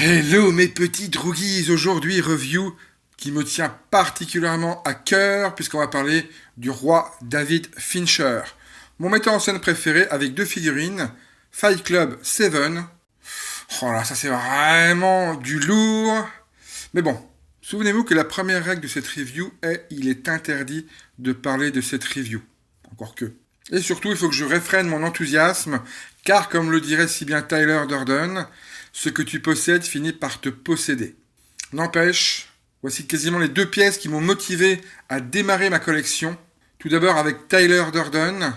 Hello mes petits droogies, aujourd'hui review qui me tient particulièrement à cœur puisqu'on va parler du roi David Fincher. Mon metteur en scène préféré avec deux figurines, Fight Club 7. Oh là, ça c'est vraiment du lourd. Mais bon, souvenez-vous que la première règle de cette review est il est interdit de parler de cette review. Encore que. Et surtout, il faut que je réfrène mon enthousiasme, car comme le dirait si bien Tyler Durden, ce que tu possèdes finit par te posséder. N'empêche, voici quasiment les deux pièces qui m'ont motivé à démarrer ma collection. Tout d'abord avec Tyler Durden,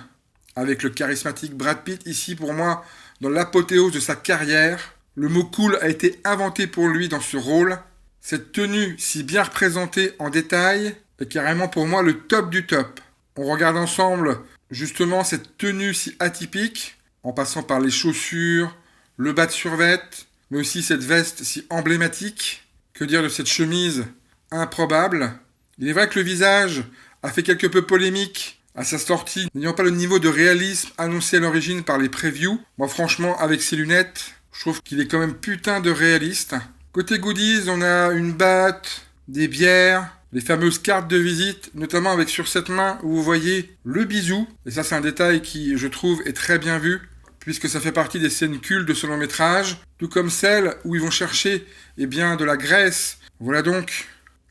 avec le charismatique Brad Pitt, ici pour moi, dans l'apothéose de sa carrière. Le mot cool a été inventé pour lui dans ce rôle. Cette tenue si bien représentée en détail est carrément pour moi le top du top. On regarde ensemble justement cette tenue si atypique, en passant par les chaussures, le bas de survêt, mais aussi cette veste si emblématique. Que dire de cette chemise improbable? Il est vrai que le visage a fait quelque peu polémique à sa sortie, n'ayant pas le niveau de réalisme annoncé à l'origine par les previews. Moi franchement, avec ses lunettes, je trouve qu'il est quand même putain de réaliste. Côté goodies, on a une batte, des bières, les fameuses cartes de visite, notamment avec sur cette main où vous voyez le bisou. Et ça c'est un détail qui, je trouve, est très bien vu, puisque ça fait partie des scènes cultes de ce long métrage, tout comme celle où ils vont chercher de la graisse. Voilà donc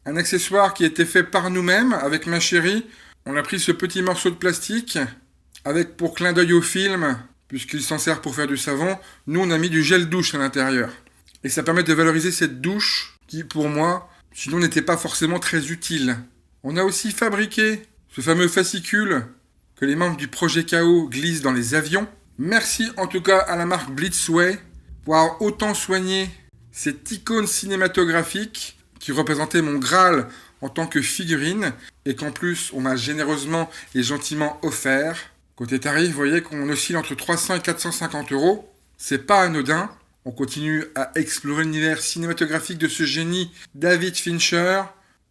un accessoire qui a été fait par nous-mêmes, avec ma chérie. On a pris ce petit morceau de plastique, avec pour clin d'œil au film, puisqu'il s'en sert pour faire du savon, nous on a mis du gel douche à l'intérieur. Et ça permet de valoriser cette douche, qui pour moi, sinon n'était pas forcément très utile. On a aussi fabriqué ce fameux fascicule que les membres du projet KO glissent dans les avions. Merci en tout cas à la marque Blitzway pour avoir autant soigné cette icône cinématographique qui représentait mon Graal en tant que figurine et qu'en plus on m'a généreusement et gentiment offert. Côté tarif, vous voyez qu'on oscille entre 300 et 450 €. C'est pas anodin. On continue à explorer l'univers cinématographique de ce génie David Fincher.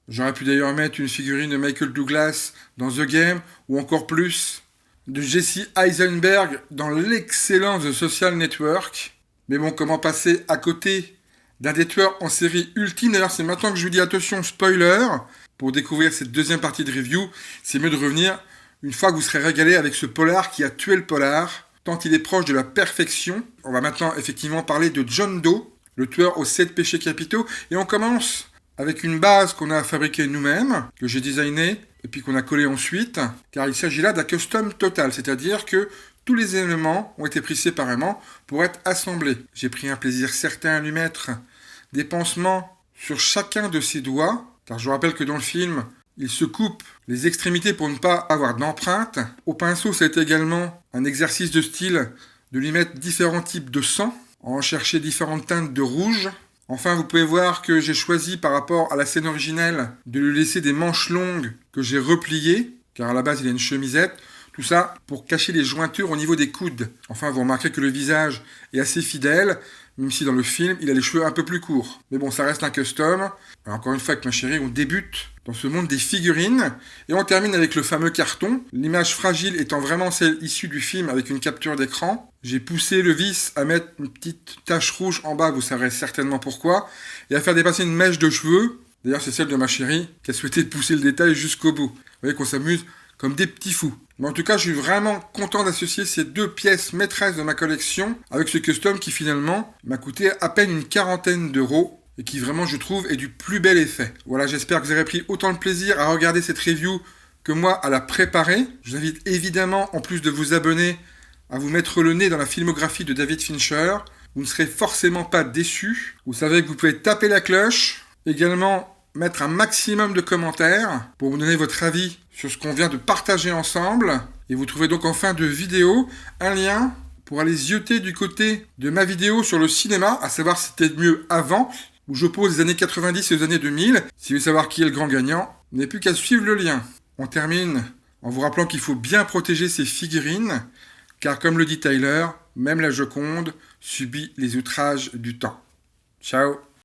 J'aurais pu d'ailleurs mettre une figurine de Michael Douglas dans The Game ou encore plus de Jesse Eisenberg dans l'excellent The Social Network. Mais bon, comment passer à côté d'un des tueurs en série ultime? D'ailleurs, c'est maintenant que je vous dis attention, spoiler. Pour découvrir cette deuxième partie de review, c'est mieux de revenir une fois que vous serez régalé avec ce polar qui a tué le polar, tant il est proche de la perfection. On va maintenant effectivement parler de John Doe, le tueur aux 7 péchés capitaux. Et on commence avec une base qu'on a fabriquée nous-mêmes, que j'ai designée, et puis qu'on a collé ensuite, car il s'agit là d'un custom total, c'est-à-dire que tous les éléments ont été pris séparément pour être assemblés. J'ai pris un plaisir certain à lui mettre des pansements sur chacun de ses doigts, car je vous rappelle que dans le film, il se coupe les extrémités pour ne pas avoir d'empreinte. Au pinceau, c'est également un exercice de style de lui mettre différents types de sang, en chercher différentes teintes de rouge. Enfin, vous pouvez voir que j'ai choisi par rapport à la scène originelle de lui laisser des manches longues que j'ai repliées, car à la base il a une chemisette. Tout ça pour cacher les jointures au niveau des coudes. Enfin, vous remarquerez que le visage est assez fidèle, même si dans le film, il a les cheveux un peu plus courts. Mais bon, ça reste un custom. Alors, encore une fois, avec ma chérie, on débute dans ce monde des figurines. Et on termine avec le fameux carton. L'image fragile étant vraiment celle issue du film avec une capture d'écran. J'ai poussé le vis à mettre une petite tache rouge en bas, vous saurez certainement pourquoi. Et à faire dépasser une mèche de cheveux. D'ailleurs, c'est celle de ma chérie qui a souhaité pousser le détail jusqu'au bout. Vous voyez qu'on s'amuse comme des petits fous. Mais en tout cas, je suis vraiment content d'associer ces deux pièces maîtresses de ma collection avec ce custom qui finalement m'a coûté à peine une 40aine d'euros et qui vraiment, je trouve, est du plus bel effet. Voilà, j'espère que vous aurez pris autant de plaisir à regarder cette review que moi à la préparer. Je vous invite évidemment, en plus de vous abonner, à vous mettre le nez dans la filmographie de David Fincher. Vous ne serez forcément pas déçus. Vous savez que vous pouvez taper la cloche, également mettre un maximum de commentaires pour vous donner votre avis sur ce qu'on vient de partager ensemble. Et vous trouvez donc en fin de vidéo un lien pour aller zioter du côté de ma vidéo sur le cinéma, à savoir si c'était mieux avant, où je pose les années 90 et les années 2000. Si vous voulez savoir qui est le grand gagnant, vous n'avez plus qu'à suivre le lien. On termine en vous rappelant qu'il faut bien protéger ses figurines, car comme le dit Tyler, même la Joconde subit les outrages du temps. Ciao!